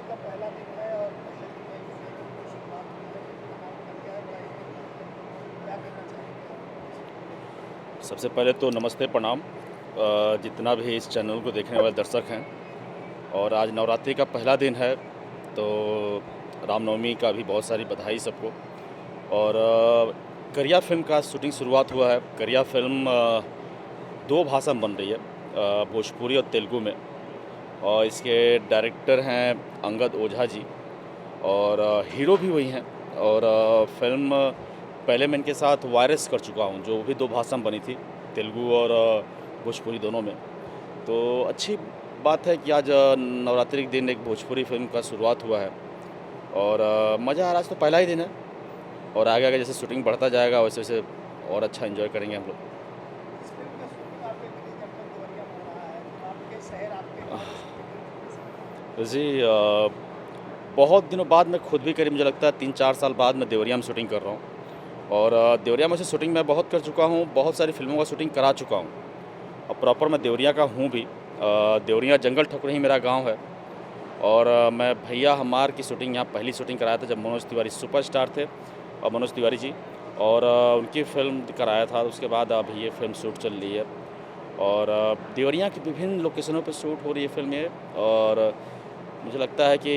का पहला दिन है और पहले दिन में इस फिल्म की शुरुआत हुई है। फिल्म का नाम क्या है? बड़ा यूनिक है। क्या कहना चाहेंगे आप इस फिल्म को लेकर? सबसे पहले तो नमस्ते प्रणाम जितना भी इस चैनल को देखने वाले दर्शक हैं। और आज नवरात्रि का पहला दिन है, तो रामनवमी का भी बहुत सारी बधाई सबको। और करिया फ़िल्म का शूटिंग शुरुआत हुआ है। करिया फ़िल्म 2 भाषा में बन रही है, भोजपुरी और तेलुगु में। और इसके डायरेक्टर हैं अंगद ओझा जी, और हीरो भी वही हैं। और फ़िल्म पहले मैं इनके साथ वायरस कर चुका हूँ, जो भी 2 भाषा में बनी थी, तेलुगु और भोजपुरी दोनों में। तो अच्छी बात है कि आज नवरात्रि के दिन एक भोजपुरी फ़िल्म का शुरुआत हुआ है, और मज़ा आ रहा है। आज तो पहला ही दिन है, और आगे-आगे जैसे शूटिंग बढ़ता जाएगा वैसे-वैसे और अच्छा एन्जॉय करेंगे हम लोग। इस फिल्म का शूटिंग आपके गृह जनपद देवरिया में हो रहा है। तो आपके शहर, आपके गाँव में शूटिंग हुई कैसे लगा? जी, बहुत दिनों बाद मैं खुद भी करीब मुझे लगता है 3-4 साल बाद मैं देवरिया में शूटिंग कर रहा हूँ। और देवरिया में से शूटिंग मैं बहुत कर चुका हूँ, बहुत सारी फ़िल्मों का शूटिंग करा चुका हूँ। और प्रॉपर मैं देवरिया का हूँ भी। देवरिया जंगल ठकुरही मेरा गाँव है। और मैं भैया हमार की शूटिंग यहाँ पहली शूटिंग कराया था जब मनोज तिवारी सुपरस्टार थे, और मनोज तिवारी जी। और उनकी फ़िल्म कराया था। उसके बाद अब ये फ़िल्म शूट चल रही है, और देवरिया की विभिन्न लोकेशनों पे शूट हो रही है फ़िल्म ये। और मुझे लगता है कि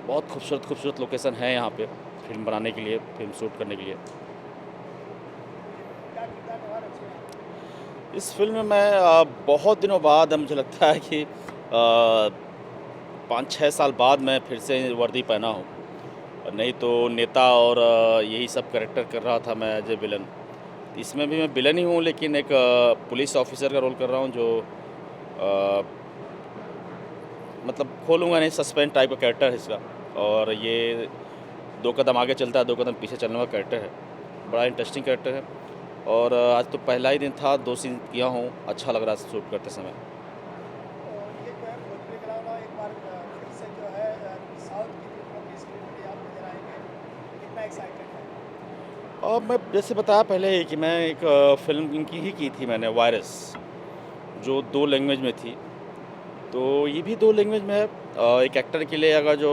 बहुत खूबसूरत खूबसूरत लोकेशन है यहाँ पे फ़िल्म बनाने के लिए, फ़िल्म शूट करने के लिए। क्या किरदार निभा रहे हैं आप? इस फ़िल्म में मैं बहुत दिनों बाद मुझे लगता है कि 5-6 साल बाद मैं फिर से वर्दी पहना हूँ। और नहीं तो नेता और यही सब कैरेक्टर कर रहा था मैं एज ए विलन। इसमें भी मैं विलन ही हूँ, लेकिन एक पुलिस ऑफिसर का रोल कर रहा हूँ, जो अ, मतलब खोलूँगा नहीं, सस्पेंस टाइप का कैरेक्टर है इसका। और ये 2 कदम आगे चलता है, 2 कदम पीछे चलने वाला कैरेक्टर है। बड़ा इंटरेस्टिंग कैरेक्टर है। और आज तो पहला ही दिन था, 2 सीन किया हूँ, अच्छा लग रहा है शूट करते समय। तो ये जो है भोजपुरी के अलावा एक बार फिर से जो है साउथ की फिल्मों की स्क्रीन पे आप नज़र आएँगे। कितना एक्साइटेड है? और मैं जैसे बताया पहले ही कि मैं एक फ़िल्म इनकी ही की थी मैंने, वायरस, जो 2 लैंग्वेज में थी। तो ये भी 2 लैंग्वेज में है। एक एक्टर के लिए अगर जो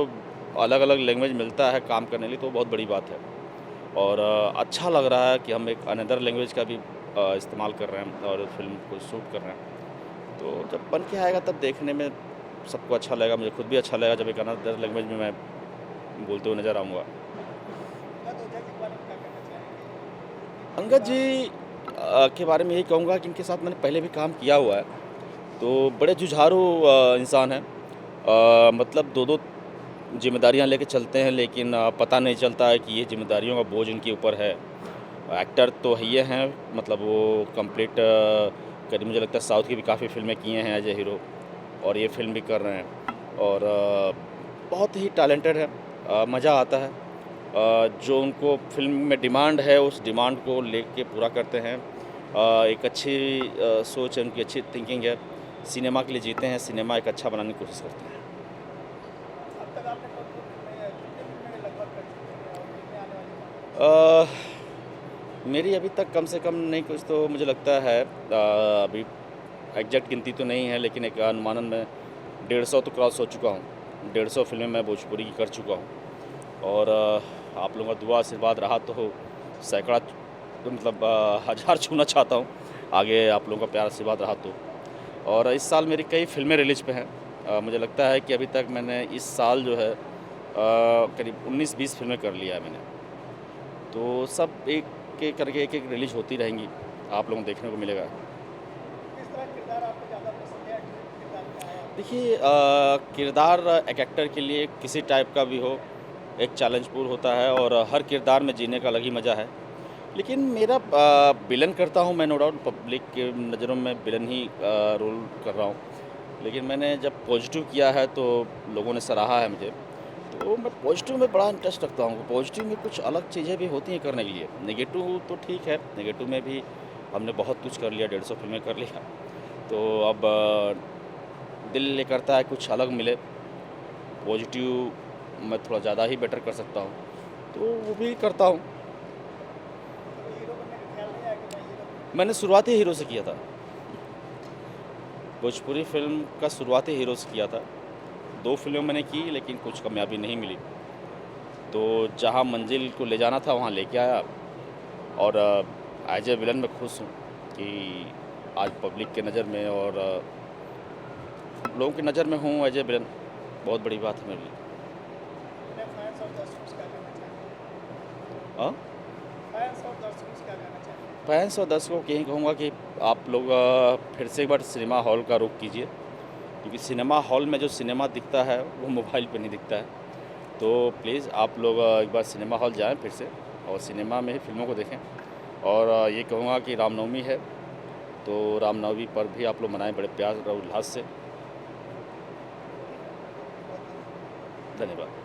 अलग-अलग लैंग्वेज मिलता है काम करने के लिए, तो बहुत बड़ी बात है। और अच्छा लग रहा है कि हम एक अनदर लैंग्वेज का भी इस्तेमाल कर रहे हैं और फ़िल्म को शूट कर रहे हैं। तो जब बन के आएगा तब देखने में सबको अच्छा लगेगा, मुझे खुद भी अच्छा लगेगा जब एक अनदर लैंग्वेज में मैं बोलते हुए नज़र आऊँगा। अंगद ओझा जी के बारे में क्या कहना चाहेंगे? उनकी अंगद प्रतिभा। जी के बारे में यही कहूँगा कि इनके साथ मैंने पहले भी काम किया हुआ है। तो बड़े जुझारू इंसान हैं। मतलब 2-2 ज़िम्मेदारियाँ लेके चलते हैं, लेकिन पता नहीं चलता है कि ये ज़िम्मेदारियों का बोझ इनके ऊपर है। एक्टर तो है ही हैं, मतलब वो कंप्लीट करीब मुझे लगता है साउथ की भी काफ़ी फ़िल्में किए हैं एज ए हीरो, और ये फ़िल्म भी कर रहे हैं। और बहुत ही टैलेंटेड है। मज़ा आता है। जो उनको फ़िल्म में डिमांड है, उस डिमांड को लेके पूरा करते हैं। एक अच्छी सोच है उनकी, अच्छी थिंकिंग है। सिनेमा के लिए जीते हैं, सिनेमा एक अच्छा बनाने की कोशिश करते हैं। अब तक आपने कौन-कौन फ़िल्में कितनी फ़िल्में लगभग कर चुके हैं और कितने आने वाली हैं? अ, मेरी अभी तक कम से कम नहीं कुछ तो मुझे लगता है, अभी एग्जैक्ट गिनती तो नहीं है, लेकिन एक अनुमानन में 150 तो क्रॉस हो चुका हूँ। 150 फ़िल्में मैं भोजपुरी की कर चुका हूँ। और आप लोगों का दुआ आशीर्वाद रहा तो सैकड़ा तो मतलब हज़ार छूना चाहता हूँ, आगे आप लोगों का प्यार आशीर्वाद रहा तो। और इस साल मेरी कई फ़िल्में रिलीज़ पे हैं। मुझे लगता है कि अभी तक मैंने इस साल जो है करीब 19-20 फ़िल्में कर लिया है मैंने। तो सब एक-एक करके एक-एक रिलीज़ होती रहेंगी, आप लोगों को देखने को मिलेगा। किस तरह का किरदार आपको ज़्यादा पसंद है या किस किरदार में आया आपको ज़्यादा देखिए, पसंद है? किरदार एक एक्टर के लिए किसी टाइप का भी हो, एक चैलेंजपूर्ण होता है, और हर किरदार में जीने का अलग ही मज़ा है। लेकिन मेरा विलन करता हूँ मैं, नो डाउट पब्लिक के नज़रों में विलन ही रोल कर रहा हूँ। लेकिन मैंने जब पॉजिटिव किया है तो लोगों ने सराहा है मुझे। तो मैं पॉजिटिव में बड़ा इंटरेस्ट रखता हूँ। पॉजिटिव में कुछ अलग चीज़ें भी होती हैं करने के लिए। नेगेटिव तो ठीक है, नेगेटिव में भी हमने बहुत कुछ कर लिया, 150 फ़िल्में कर लिया। तो अब दिल ये करता है कुछ अलग मिले, पॉजिटिव मैं थोड़ा ज़्यादा ही बेटर कर सकता हूँ, तो वो भी करता हूँ। कभी हीरो बनने का ख़्याल नहीं आया कि मैं हीरो बनूँ? मैंने शुरुआत ही हीरो से किया था। भोजपुरी फ़िल्म का शुरुआत ही हीरो से किया था। 2 फिल्में मैंने की लेकिन कुछ कामयाबी नहीं मिली। तो जहाँ मंजिल को ले जाना था वहाँ लेके आया और एज ए विलन मैं खुश हूँ कि आज पब्लिक के नज़र में और लोगों की नज़र में हूँ एज ए विलन। बहुत बड़ी बात है मेरे लिए। अपने फैंस और दर्शकों से क्या कहना चाहेंगे? हाँ, फैंस और दर्शकों से क्या कहना चाहेंगे? फैंस और दर्शकों को यही कहूँगा कि आप लोग फिर से एक बार सिनेमा हॉल का रुख कीजिए, क्योंकि सिनेमा हॉल में जो सिनेमा दिखता है वो मोबाइल पे नहीं दिखता है। तो प्लीज़ आप लोग एक बार सिनेमा हॉल जाएं फिर से और सिनेमा में ही फिल्मों को देखें। और ये कहूँगा कि रामनवमी है, तो रामनवमी पर भी आप लोग मनाएं बड़े प्यार और उल्लास से। धन्यवाद।